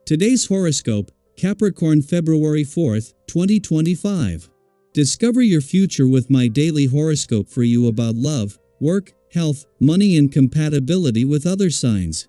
Today's horoscope, Capricorn February 4th, 2025. Discover your future with my daily horoscope for you about love, work, health, money and compatibility with other signs.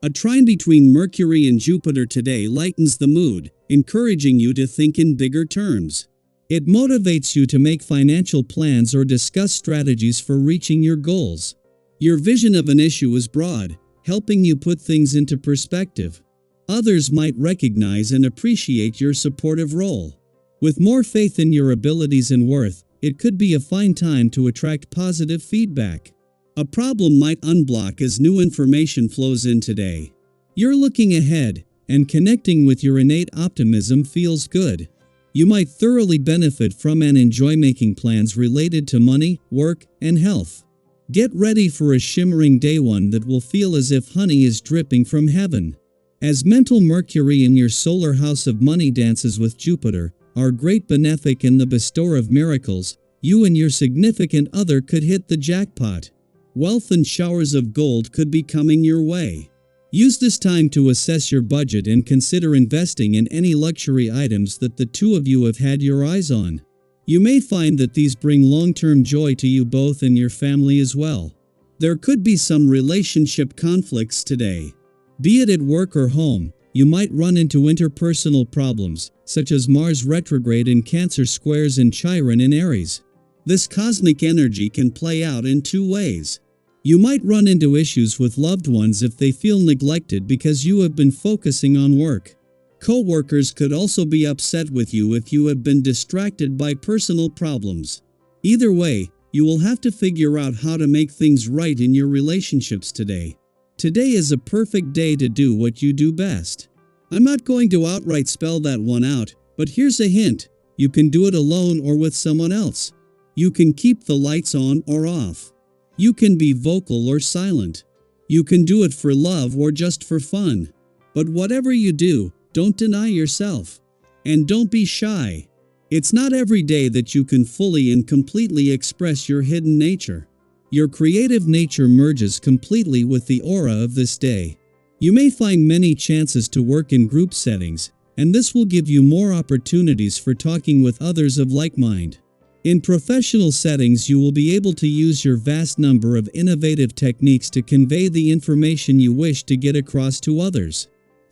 A trine between Mercury and Jupiter today lightens the mood, encouraging you to think in bigger terms. It motivates you to make financial plans or discuss strategies for reaching your goals. Your vision of an issue is broad, helping you put things into perspective. Others might recognize and appreciate your supportive role. With more faith in your abilities and worth, it could be a fine time to attract positive feedback. A problem might unblock as new information flows in today. You're looking ahead, and connecting with your innate optimism feels good. You might thoroughly benefit from and enjoy making plans related to money, work, and health. Get ready for a shimmering day one that will feel as if honey is dripping from heaven. As mental Mercury in your solar house of money dances with Jupiter, our great benefic and the bestower of miracles, you and your significant other could hit the jackpot. Wealth and showers of gold could be coming your way. Use this time to assess your budget and consider investing in any luxury items that the two of you have had your eyes on. You may find that these bring long-term joy to you both and your family as well. There could be some relationship conflicts today. Be it at work or home, you might run into interpersonal problems, such as Mars retrograde in Cancer squares and Chiron in Aries. This cosmic energy can play out in two ways. You might run into issues with loved ones if they feel neglected because you have been focusing on work. Co-workers could also be upset with you if you have been distracted by personal problems. Either way, you will have to figure out how to make things right in your relationships today. Today is a perfect day to do what you do best. I'm not going to outright spell that one out, but here's a hint. You can do it alone or with someone else. You can keep the lights on or off. You can be vocal or silent. You can do it for love or just for fun. But whatever you do, don't deny yourself. And don't be shy. It's not every day that you can fully and completely express your hidden nature. Your creative nature merges completely with the aura of this day. You may find many chances to work in group settings, and this will give you more opportunities for talking with others of like mind. In professional settings, you will be able to use your vast number of innovative techniques to convey the information you wish to get across to others.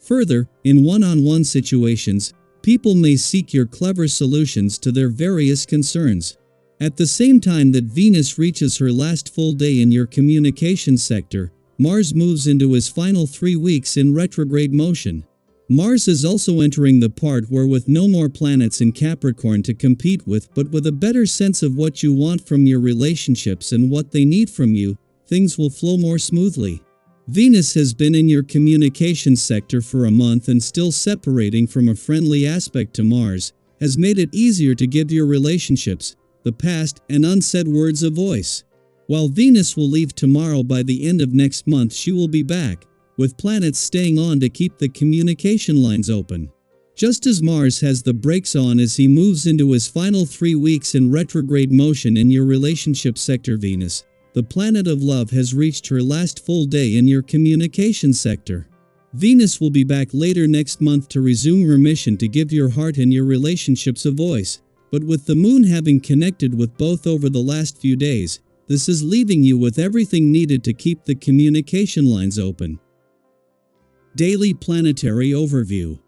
Further, in one-on-one situations, people may seek your clever solutions to their various concerns. At the same time that Venus reaches her last full day in your communication sector, Mars moves into his final 3 weeks in retrograde motion. Mars is also entering the part where, with no more planets in Capricorn to compete with, but with a better sense of what you want from your relationships and what they need from you, things will flow more smoothly. Venus has been in your communication sector for a month, and still separating from a friendly aspect to Mars has made it easier to give your relationships, the past, and unsaid words a voice. While Venus will leave tomorrow, by the end of next month she will be back, with planets staying on to keep the communication lines open. Just as Mars has the brakes on as he moves into his final 3 weeks in retrograde motion in your relationship sector, Venus, the planet of love, has reached her last full day in your communication sector. Venus will be back later next month to resume her mission to give your heart and your relationships a voice, but with the moon having connected with both over the last few days, this is leaving you with everything needed to keep the communication lines open. Daily Planetary Overview.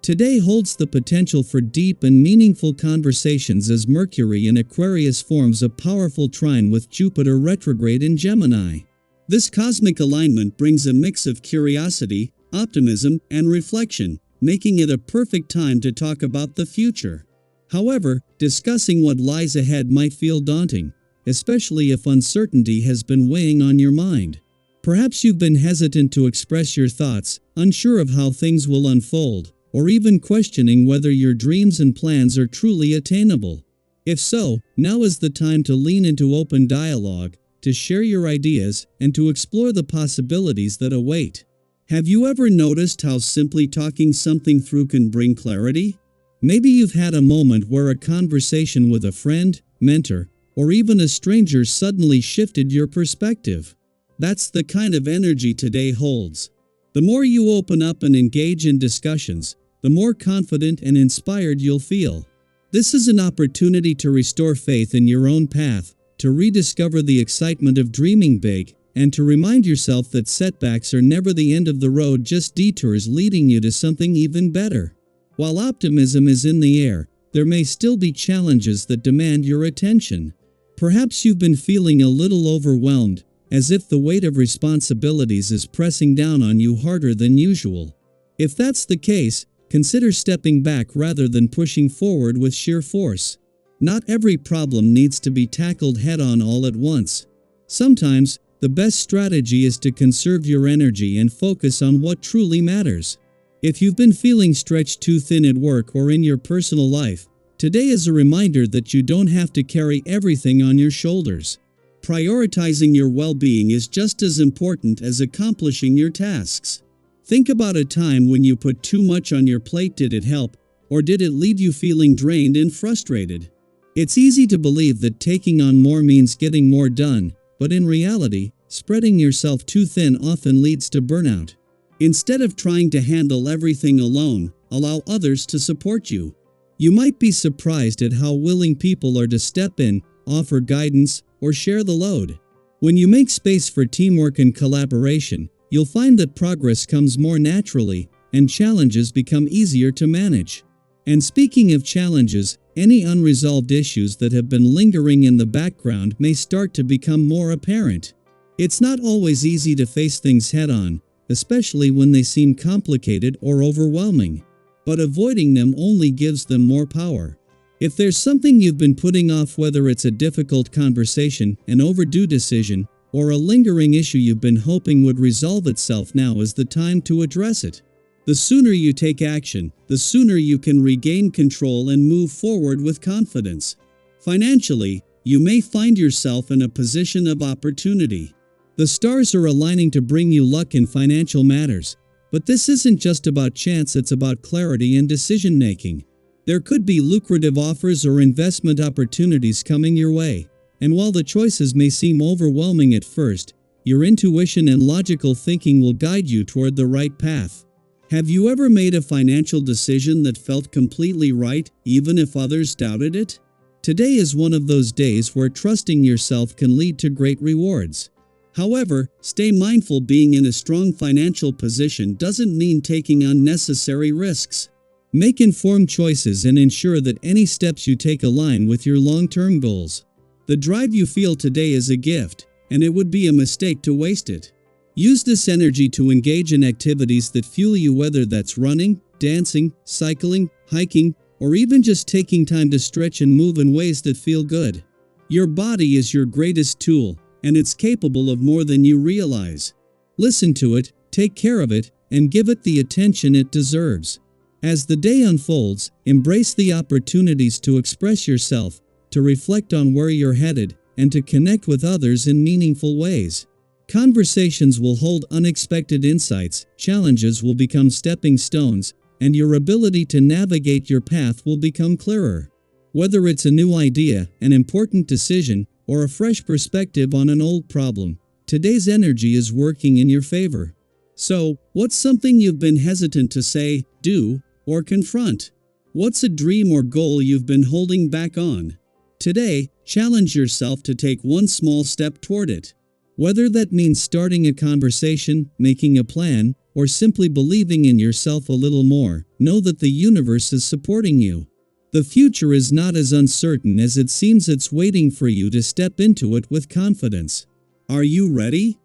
Today holds the potential for deep and meaningful conversations as Mercury in Aquarius forms a powerful trine with Jupiter retrograde in Gemini. This cosmic alignment brings a mix of curiosity, optimism, and reflection, making it a perfect time to talk about the future. However, discussing what lies ahead might feel daunting, especially if uncertainty has been weighing on your mind. Perhaps you've been hesitant to express your thoughts, unsure of how things will unfold, or even questioning whether your dreams and plans are truly attainable. If so, now is the time to lean into open dialogue, to share your ideas, and to explore the possibilities that await. Have you ever noticed how simply talking something through can bring clarity? Maybe you've had a moment where a conversation with a friend, mentor, or even a stranger suddenly shifted your perspective. That's the kind of energy today holds. The more you open up and engage in discussions, the more confident and inspired you'll feel. This is an opportunity to restore faith in your own path, to rediscover the excitement of dreaming big, and to remind yourself that setbacks are never the end of the road, just detours leading you to something even better. While optimism is in the air, there may still be challenges that demand your attention. Perhaps you've been feeling a little overwhelmed, as if the weight of responsibilities is pressing down on you harder than usual. If that's the case, consider stepping back rather than pushing forward with sheer force. Not every problem needs to be tackled head-on all at once. Sometimes, the best strategy is to conserve your energy and focus on what truly matters. If you've been feeling stretched too thin at work or in your personal life, today is a reminder that you don't have to carry everything on your shoulders. Prioritizing your well-being is just as important as accomplishing your tasks. Think about a time when you put too much on your plate. Did it help, or did it leave you feeling drained and frustrated? It's easy to believe that taking on more means getting more done, but in reality, spreading yourself too thin often leads to burnout. Instead of trying to handle everything alone, allow others to support you. You might be surprised at how willing people are to step in, offer guidance, or share the load. When you make space for teamwork and collaboration, you'll find that progress comes more naturally, and challenges become easier to manage. And speaking of challenges, any unresolved issues that have been lingering in the background may start to become more apparent. It's not always easy to face things head-on, especially when they seem complicated or overwhelming. But avoiding them only gives them more power. If there's something you've been putting off, whether it's a difficult conversation, an overdue decision, or a lingering issue you've been hoping would resolve itself, now is the time to address it. The sooner you take action, the sooner you can regain control and move forward with confidence. Financially, you may find yourself in a position of opportunity. The stars are aligning to bring you luck in financial matters, but this isn't just about chance, it's about clarity and decision-making. There could be lucrative offers or investment opportunities coming your way, and while the choices may seem overwhelming at first, your intuition and logical thinking will guide you toward the right path. Have you ever made a financial decision that felt completely right, even if others doubted it? Today is one of those days where trusting yourself can lead to great rewards. However, stay mindful. Being in a strong financial position doesn't mean taking unnecessary risks. Make informed choices and ensure that any steps you take align with your long-term goals. The drive you feel today is a gift, and it would be a mistake to waste it. Use this energy to engage in activities that fuel you, whether that's running, dancing, cycling, hiking, or even just taking time to stretch and move in ways that feel good. Your body is your greatest tool, and it's capable of more than you realize. Listen to it, take care of it, and give it the attention it deserves. As the day unfolds, embrace the opportunities to express yourself, to reflect on where you're headed, and to connect with others in meaningful ways. Conversations will hold unexpected insights, challenges will become stepping stones, and your ability to navigate your path will become clearer. Whether it's a new idea, an important decision, or a fresh perspective on an old problem, today's energy is working in your favor. So, what's something you've been hesitant to say, do, or confront? What's a dream or goal you've been holding back on? Today, challenge yourself to take one small step toward it. Whether that means starting a conversation, making a plan, or simply believing in yourself a little more, know that the universe is supporting you. The future is not as uncertain as it seems. It's waiting for you to step into it with confidence. Are you ready?